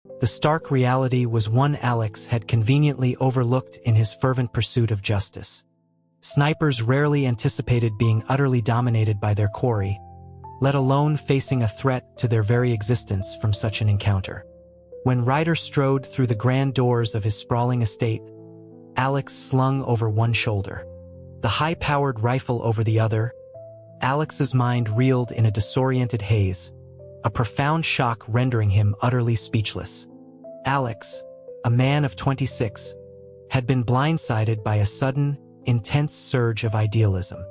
The stark reality was one Alex had conveniently overlooked in his fervent pursuit of justice. Snipers rarely anticipated being utterly dominated by their quarry, let alone facing a threat to their very existence from such an encounter. When Ryder strode through the grand doors of his sprawling estate, Alex slung over one shoulder, the high-powered rifle over the other. Alex's mind reeled in a disoriented haze, a profound shock rendering him utterly speechless. Alex, a man of 26, had been blindsided by a sudden, intense surge of idealism.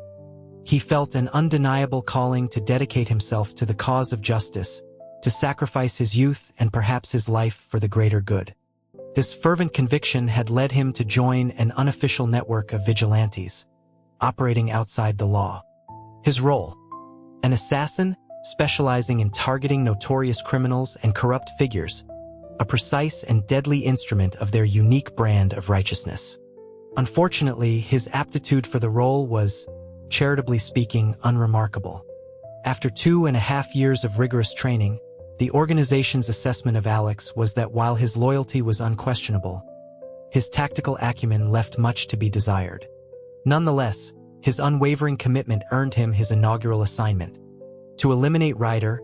He felt an undeniable calling to dedicate himself to the cause of justice, to sacrifice his youth and perhaps his life for the greater good. This fervent conviction had led him to join an unofficial network of vigilantes, operating outside the law. His role: an assassin specializing in targeting notorious criminals and corrupt figures, a precise and deadly instrument of their unique brand of righteousness. Unfortunately, his aptitude for the role was, charitably speaking, unremarkable. After 2.5 years of rigorous training, the organization's assessment of Alex was that while his loyalty was unquestionable, his tactical acumen left much to be desired. Nonetheless, his unwavering commitment earned him his inaugural assignment: to eliminate Ryder,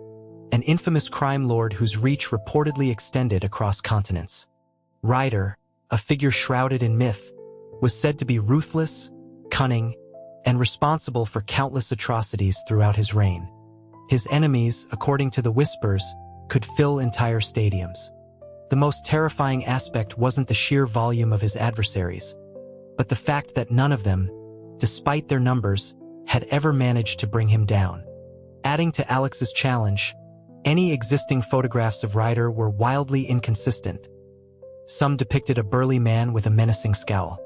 an infamous crime lord whose reach reportedly extended across continents. Ryder, a figure shrouded in myth, was said to be ruthless, cunning, and responsible for countless atrocities throughout his reign. His enemies, according to the whispers, could fill entire stadiums. The most terrifying aspect wasn't the sheer volume of his adversaries, but the fact that none of them, despite their numbers, had ever managed to bring him down. Adding to Alex's challenge, any existing photographs of Ryder were wildly inconsistent. Some depicted a burly man with a menacing scowl,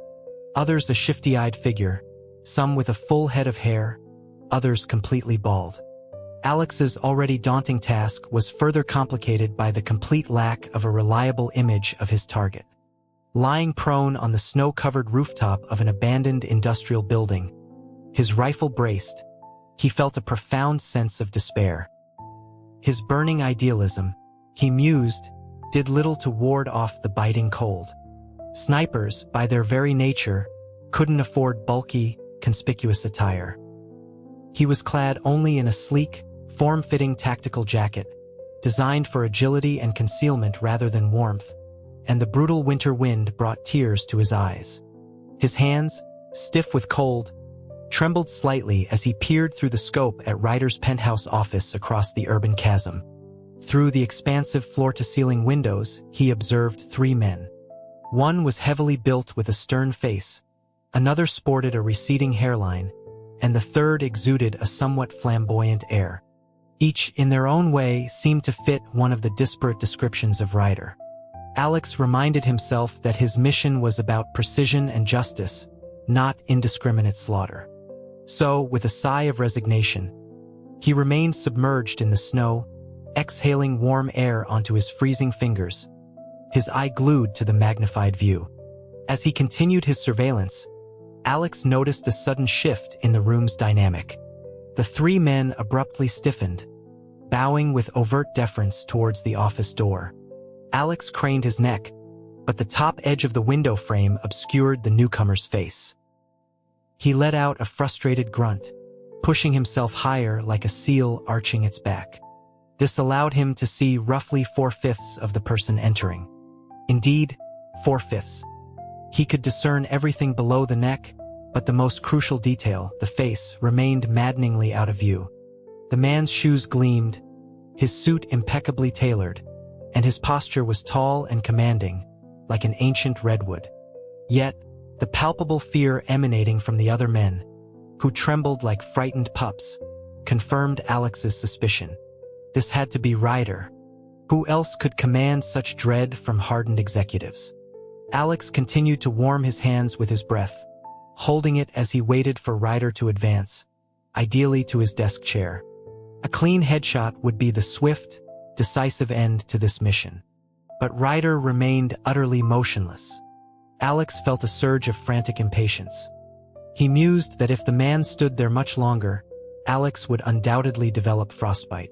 others a shifty-eyed figure, some with a full head of hair, others completely bald. Alex's already daunting task was further complicated by the complete lack of a reliable image of his target. Lying prone on the snow-covered rooftop of an abandoned industrial building, his rifle braced, he felt a profound sense of despair. His burning idealism, he mused, did little to ward off the biting cold. Snipers, by their very nature, couldn't afford bulky, conspicuous attire. He was clad only in a sleek, form-fitting tactical jacket, designed for agility and concealment rather than warmth, and the brutal winter wind brought tears to his eyes. His hands, stiff with cold, trembled slightly as he peered through the scope at Ryder's penthouse office across the urban chasm. Through the expansive floor-to-ceiling windows, he observed 3 men. One was heavily built with a stern face, another sported a receding hairline, and the third exuded a somewhat flamboyant air. Each, in their own way, seemed to fit one of the disparate descriptions of Ryder. Alex reminded himself that his mission was about precision and justice, not indiscriminate slaughter. So, with a sigh of resignation, he remained submerged in the snow, exhaling warm air onto his freezing fingers, his eye glued to the magnified view. As he continued his surveillance, Alex noticed a sudden shift in the room's dynamic. The 3 men abruptly stiffened, bowing with overt deference towards the office door. Alex craned his neck, but the top edge of the window frame obscured the newcomer's face. He let out a frustrated grunt, pushing himself higher like a seal arching its back. This allowed him to see roughly 4/5 of the person entering. Indeed, 4/5. He could discern everything below the neck, but the most crucial detail, the face, remained maddeningly out of view. The man's shoes gleamed, his suit impeccably tailored, and his posture was tall and commanding, like an ancient redwood. Yet, the palpable fear emanating from the other men, who trembled like frightened pups, confirmed Alex's suspicion. This had to be Ryder. Who else could command such dread from hardened executives? Alex continued to warm his hands with his breath, holding it as he waited for Ryder to advance, ideally to his desk chair. A clean headshot would be the swift, decisive end to this mission. But Ryder remained utterly motionless. Alex felt a surge of frantic impatience. He mused that if the man stood there much longer, Alex would undoubtedly develop frostbite.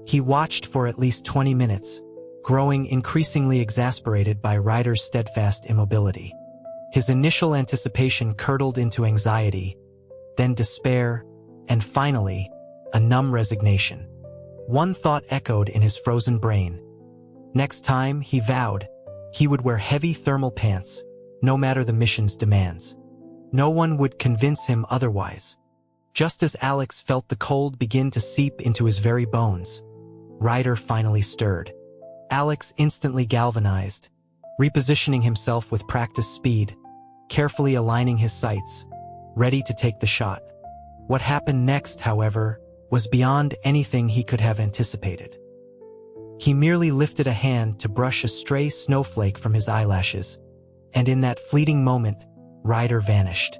He watched for at least 20 minutes, growing increasingly exasperated by Ryder's steadfast immobility. His initial anticipation curdled into anxiety, then despair, and finally, a numb resignation. One thought echoed in his frozen brain. Next time, he vowed, he would wear heavy thermal pants, no matter the mission's demands. No one would convince him otherwise. Just as Alex felt the cold begin to seep into his very bones, Ryder finally stirred. Alex instantly galvanized, repositioning himself with practiced speed, carefully aligning his sights, ready to take the shot. What happened next, however, was beyond anything he could have anticipated. He merely lifted a hand to brush a stray snowflake from his eyelashes, and in that fleeting moment, Ryder vanished.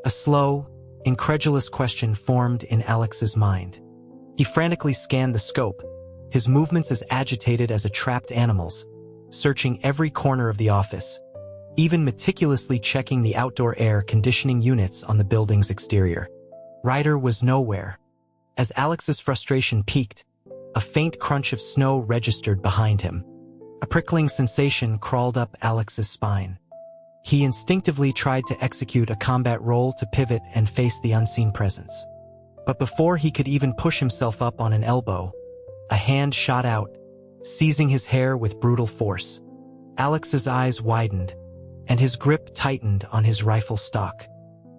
A slow, incredulous question formed in Alex's mind. He frantically scanned the scope, his movements as agitated as a trapped animal's, searching every corner of the office, even meticulously checking the outdoor air conditioning units on the building's exterior. Ryder was nowhere. As Alex's frustration peaked, a faint crunch of snow registered behind him. A prickling sensation crawled up Alex's spine. He instinctively tried to execute a combat roll to pivot and face the unseen presence. But before he could even push himself up on an elbow, a hand shot out, seizing his hair with brutal force. Alex's eyes widened, and his grip tightened on his rifle stock.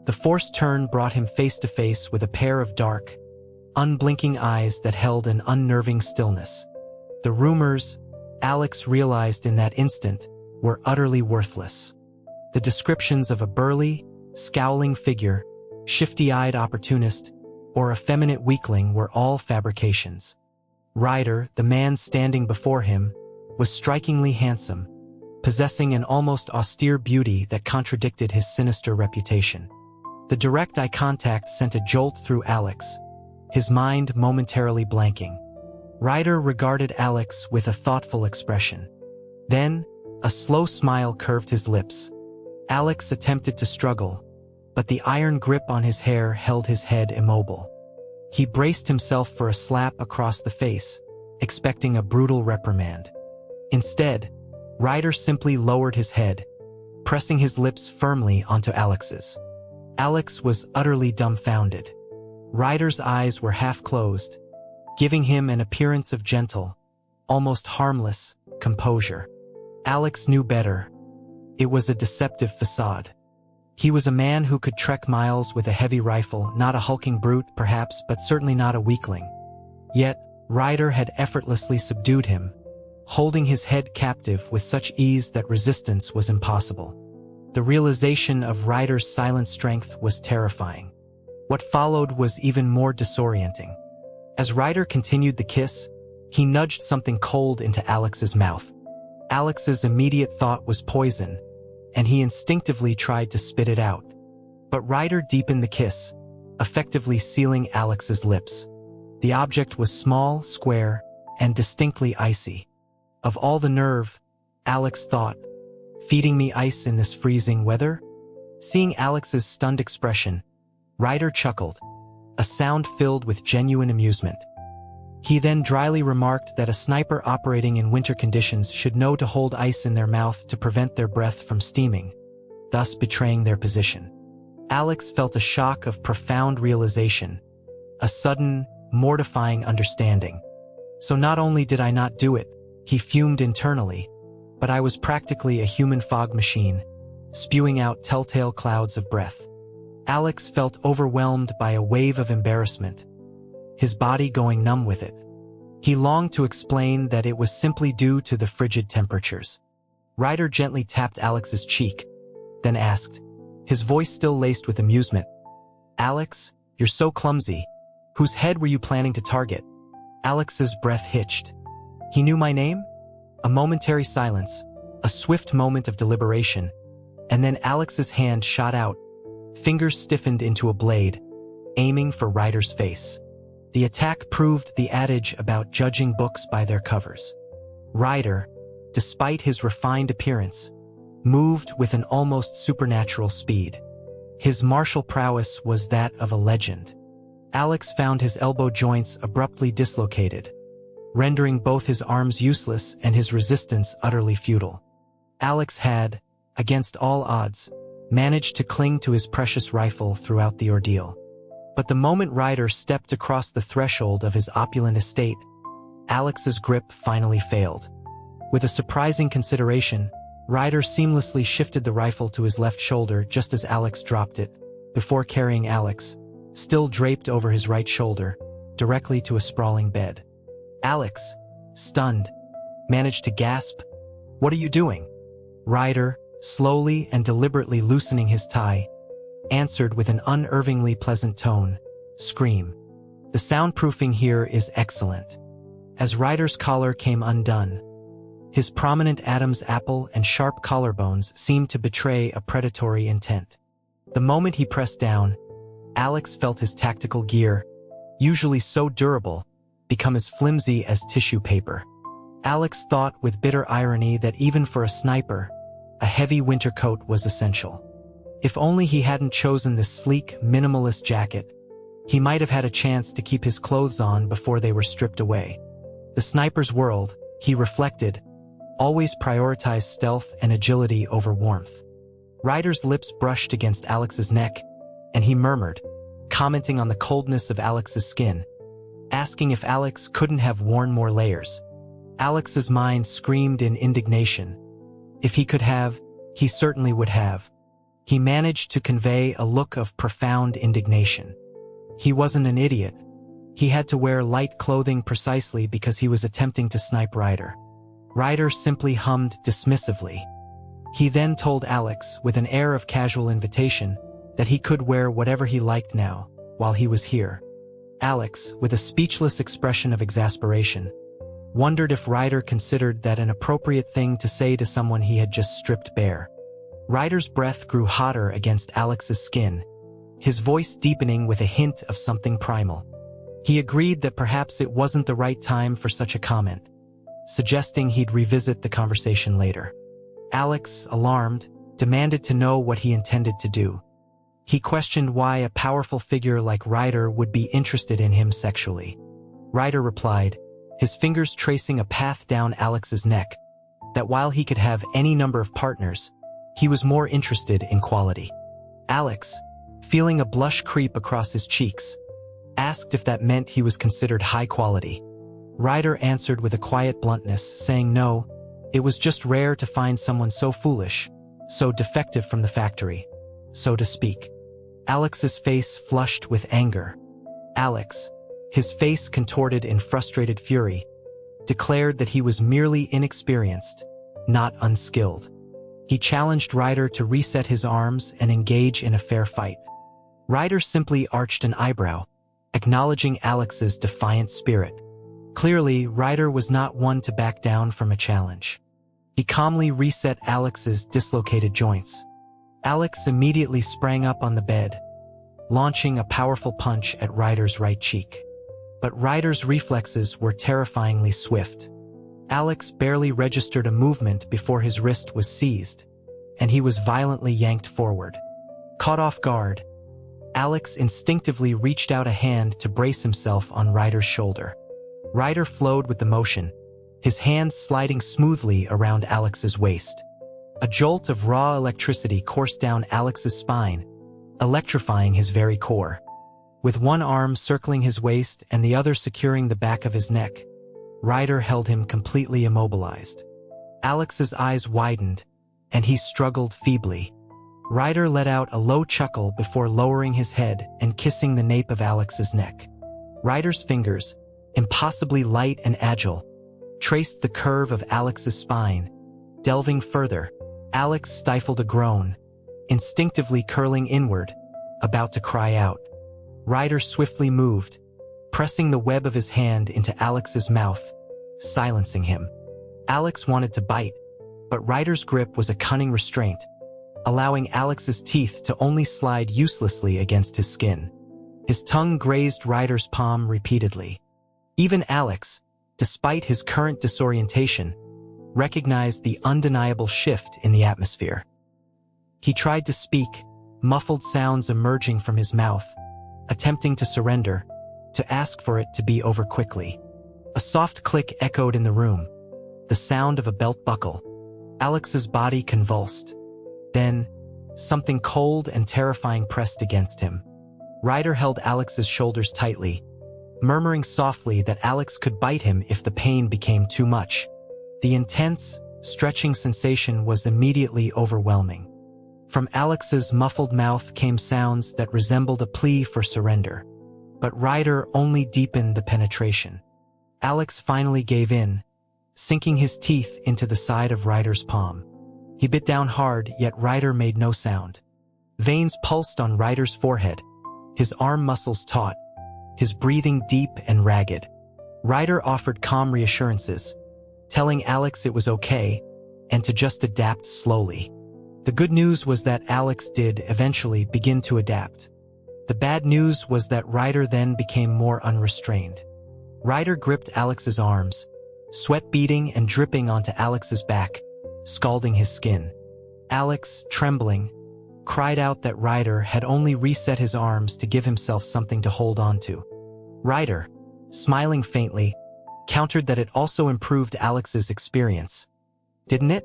The forced turn brought him face to face with a pair of dark, unblinking eyes that held an unnerving stillness. The rumors, Alex realized in that instant, were utterly worthless. The descriptions of a burly, scowling figure, shifty-eyed opportunist, or effeminate weakling were all fabrications. Ryder, the man standing before him, was strikingly handsome, possessing an almost austere beauty that contradicted his sinister reputation. The direct eye contact sent a jolt through Alex, his mind momentarily blanking. Ryder regarded Alex with a thoughtful expression. Then, a slow smile curved his lips. Alex attempted to struggle, but the iron grip on his hair held his head immobile. He braced himself for a slap across the face, expecting a brutal reprimand. Instead, Ryder simply lowered his head, pressing his lips firmly onto Alex's. Alex was utterly dumbfounded. Ryder's eyes were half closed, giving him an appearance of gentle, almost harmless, composure. Alex knew better. It was a deceptive facade. He was a man who could trek miles with a heavy rifle, not a hulking brute, perhaps, but certainly not a weakling. Yet, Ryder had effortlessly subdued him, holding his head captive with such ease that resistance was impossible. The realization of Ryder's silent strength was terrifying. What followed was even more disorienting. As Ryder continued the kiss, he nudged something cold into Alex's mouth. Alex's immediate thought was poison, and he instinctively tried to spit it out. But Ryder deepened the kiss, effectively sealing Alex's lips. The object was small, square, and distinctly icy. Of all the nerve, Alex thought, feeding me ice in this freezing weather? Seeing Alex's stunned expression, Ryder chuckled, a sound filled with genuine amusement. He then dryly remarked that a sniper operating in winter conditions should know to hold ice in their mouth to prevent their breath from steaming, thus betraying their position. Alex felt a shock of profound realization, a sudden, mortifying understanding. So not only did I not do it, he fumed internally, but I was practically a human fog machine, spewing out telltale clouds of breath. Alex felt overwhelmed by a wave of embarrassment, his body going numb with it. He longed to explain that it was simply due to the frigid temperatures. Ryder gently tapped Alex's cheek, then asked, his voice still laced with amusement, "Alex, you're so clumsy. Whose head were you planning to target?" Alex's breath hitched. He knew my name? A momentary silence, a swift moment of deliberation, and then Alex's hand shot out, fingers stiffened into a blade, aiming for Ryder's face. The attack proved the adage about judging books by their covers. Ryder, despite his refined appearance, moved with an almost supernatural speed. His martial prowess was that of a legend. Alex found his elbow joints abruptly dislocated, rendering both his arms useless and his resistance utterly futile. Alex had, against all odds, managed to cling to his precious rifle throughout the ordeal. But the moment Ryder stepped across the threshold of his opulent estate, Alex's grip finally failed. With a surprising consideration, Ryder seamlessly shifted the rifle to his left shoulder just as Alex dropped it, before carrying Alex, still draped over his right shoulder, directly to a sprawling bed. Alex, stunned, managed to gasp, "What are you doing?" Ryder, slowly and deliberately loosening his tie, answered with an unnervingly pleasant tone, "Scream." The soundproofing here is excellent. As Ryder's collar came undone, his prominent Adam's apple and sharp collarbones seemed to betray a predatory intent. The moment he pressed down, Alex felt his tactical gear, usually so durable, become as flimsy as tissue paper. Alex thought with bitter irony that even for a sniper, a heavy winter coat was essential. If only he hadn't chosen this sleek, minimalist jacket, he might have had a chance to keep his clothes on before they were stripped away. The sniper's world, he reflected, always prioritized stealth and agility over warmth. Ryder's lips brushed against Alex's neck, and he murmured, commenting on the coldness of Alex's skin, asking if Alex couldn't have worn more layers. Alex's mind screamed in indignation. If he could have, he certainly would have. He managed to convey a look of profound indignation. He wasn't an idiot. He had to wear light clothing precisely because he was attempting to snipe Ryder. Ryder simply hummed dismissively. He then told Alex, with an air of casual invitation, that he could wear whatever he liked now, while he was here. Alex, with a speechless expression of exasperation, wondered if Ryder considered that an appropriate thing to say to someone he had just stripped bare. Ryder's breath grew hotter against Alex's skin, his voice deepening with a hint of something primal. He agreed that perhaps it wasn't the right time for such a comment, suggesting he'd revisit the conversation later. Alex, alarmed, demanded to know what he intended to do. He questioned why a powerful figure like Ryder would be interested in him sexually. Ryder replied, his fingers tracing a path down Alex's neck, that while he could have any number of partners, he was more interested in quality. Alex, feeling a blush creep across his cheeks, asked if that meant he was considered high quality. Ryder answered with a quiet bluntness, saying no, it was just rare to find someone so foolish, so defective from the factory, so to speak. Alex's face flushed with anger. Alex, his face contorted in frustrated fury, declared that he was merely inexperienced, not unskilled. He challenged Ryder to reset his arms and engage in a fair fight. Ryder simply arched an eyebrow, acknowledging Alex's defiant spirit. Clearly, Ryder was not one to back down from a challenge. He calmly reset Alex's dislocated joints. Alex immediately sprang up on the bed, launching a powerful punch at Ryder's right cheek. But Ryder's reflexes were terrifyingly swift. Alex barely registered a movement before his wrist was seized, and he was violently yanked forward. Caught off guard, Alex instinctively reached out a hand to brace himself on Ryder's shoulder. Ryder flowed with the motion, his hands sliding smoothly around Alex's waist. A jolt of raw electricity coursed down Alex's spine, electrifying his very core. With one arm circling his waist and the other securing the back of his neck, Ryder held him completely immobilized. Alex's eyes widened, and he struggled feebly. Ryder let out a low chuckle before lowering his head and kissing the nape of Alex's neck. Ryder's fingers, impossibly light and agile, traced the curve of Alex's spine. Delving further, Alex stifled a groan, instinctively curling inward, about to cry out. Ryder swiftly moved, pressing the web of his hand into Alex's mouth, silencing him. Alex wanted to bite, but Ryder's grip was a cunning restraint, allowing Alex's teeth to only slide uselessly against his skin. His tongue grazed Ryder's palm repeatedly. Even Alex, despite his current disorientation, recognized the undeniable shift in the atmosphere. He tried to speak, muffled sounds emerging from his mouth, attempting to surrender, to ask for it to be over quickly. A soft click echoed in the room, the sound of a belt buckle. Alex's body convulsed. Then, something cold and terrifying pressed against him. Ryder held Alex's shoulders tightly, murmuring softly that Alex could bite him if the pain became too much. The intense, stretching sensation was immediately overwhelming. From Alex's muffled mouth came sounds that resembled a plea for surrender. But Ryder only deepened the penetration. Alex finally gave in, sinking his teeth into the side of Ryder's palm. He bit down hard, yet Ryder made no sound. Veins pulsed on Ryder's forehead, his arm muscles taut, his breathing deep and ragged. Ryder offered calm reassurances, telling Alex it was okay and to just adapt slowly. The good news was that Alex did eventually begin to adapt. The bad news was that Ryder then became more unrestrained. Ryder gripped Alex's arms, sweat beading and dripping onto Alex's back, scalding his skin. Alex, trembling, cried out that Ryder had only reset his arms to give himself something to hold on to. Ryder, smiling faintly, countered that it also improved Alex's experience. Didn't it?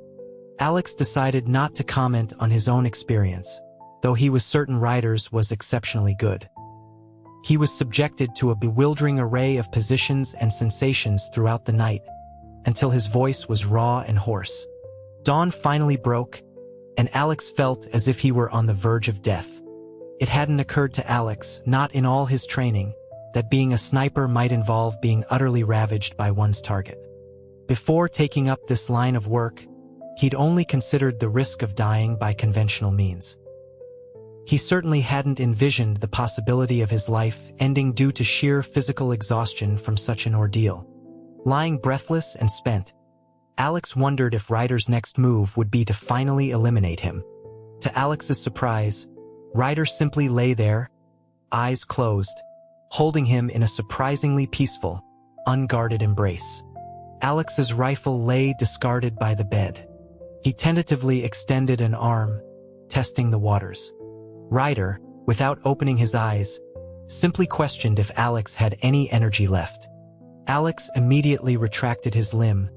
Alex decided not to comment on his own experience, though he was certain Ryder's was exceptionally good. He was subjected to a bewildering array of positions and sensations throughout the night, until his voice was raw and hoarse. Dawn finally broke, and Alex felt as if he were on the verge of death. It hadn't occurred to Alex, not in all his training, that being a sniper might involve being utterly ravaged by one's target. Before taking up this line of work, he'd only considered the risk of dying by conventional means. He certainly hadn't envisioned the possibility of his life ending due to sheer physical exhaustion from such an ordeal. Lying breathless and spent, Alex wondered if Ryder's next move would be to finally eliminate him. To Alex's surprise, Ryder simply lay there, eyes closed, holding him in a surprisingly peaceful, unguarded embrace. Alex's rifle lay discarded by the bed. He tentatively extended an arm, testing the waters. Ryder, without opening his eyes, simply questioned if Alex had any energy left. Alex immediately retracted his limb,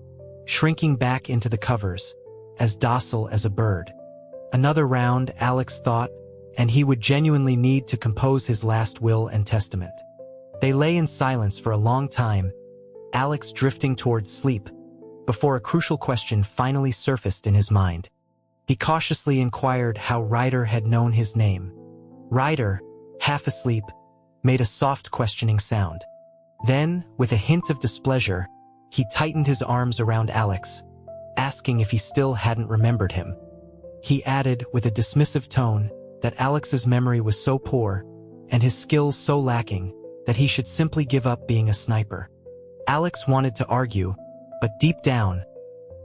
shrinking back into the covers, as docile as a bird. Another round, Alex thought, and he would genuinely need to compose his last will and testament. They lay in silence for a long time, Alex drifting towards sleep, before a crucial question finally surfaced in his mind. He cautiously inquired how Ryder had known his name. Ryder, half asleep, made a soft questioning sound. Then, with a hint of displeasure, he tightened his arms around Alex, asking if he still hadn't remembered him. He added, with a dismissive tone, that Alex's memory was so poor, and his skills so lacking, that he should simply give up being a sniper. Alex wanted to argue, but deep down,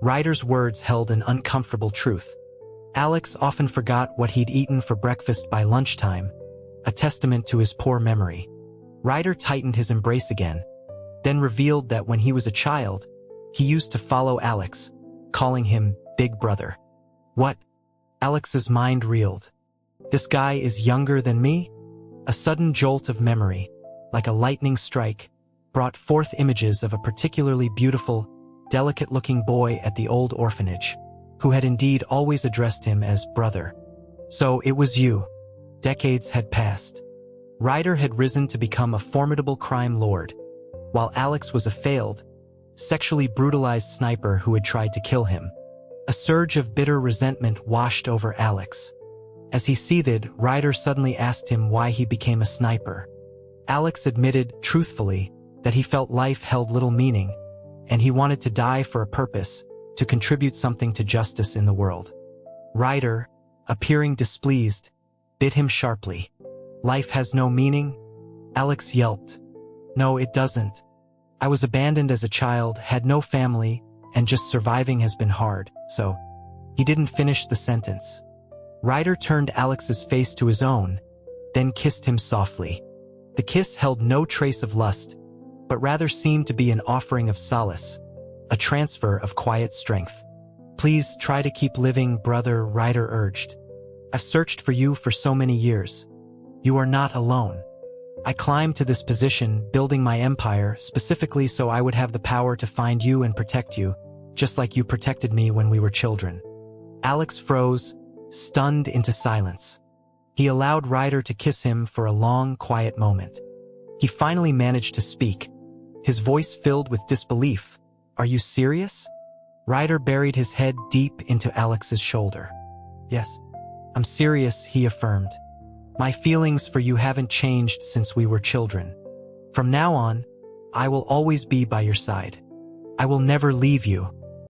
Ryder's words held an uncomfortable truth. Alex often forgot what he'd eaten for breakfast by lunchtime, a testament to his poor memory. Ryder tightened his embrace again, then revealed that when he was a child, he used to follow Alex, calling him Big Brother. What? Alex's mind reeled. This guy is younger than me? A sudden jolt of memory, like a lightning strike, brought forth images of a particularly beautiful, delicate-looking boy at the old orphanage, who had indeed always addressed him as brother. So it was you. Decades had passed. Ryder had risen to become a formidable crime lord, while Alex was a failed, sexually brutalized sniper who had tried to kill him. A surge of bitter resentment washed over Alex. As he seethed, Ryder suddenly asked him why he became a sniper. Alex admitted, truthfully, that he felt life held little meaning, and he wanted to die for a purpose, to contribute something to justice in the world. Ryder, appearing displeased, bit him sharply. Life has no meaning? Alex yelped. No, it doesn't. I was abandoned as a child, had no family, and just surviving has been hard, so. He didn't finish the sentence. Ryder turned Alex's face to his own, then kissed him softly. The kiss held no trace of lust, but rather seemed to be an offering of solace, a transfer of quiet strength. Please try to keep living, brother, Ryder urged. I've searched for you for so many years. You are not alone. I climbed to this position, building my empire, specifically so I would have the power to find you and protect you, just like you protected me when we were children." Alex froze, stunned into silence. He allowed Ryder to kiss him for a long, quiet moment. He finally managed to speak, his voice filled with disbelief. "Are you serious?" Ryder buried his head deep into Alex's shoulder. "Yes, I'm serious," he affirmed. "My feelings for you haven't changed since we were children. From now on, I will always be by your side. I will never leave you."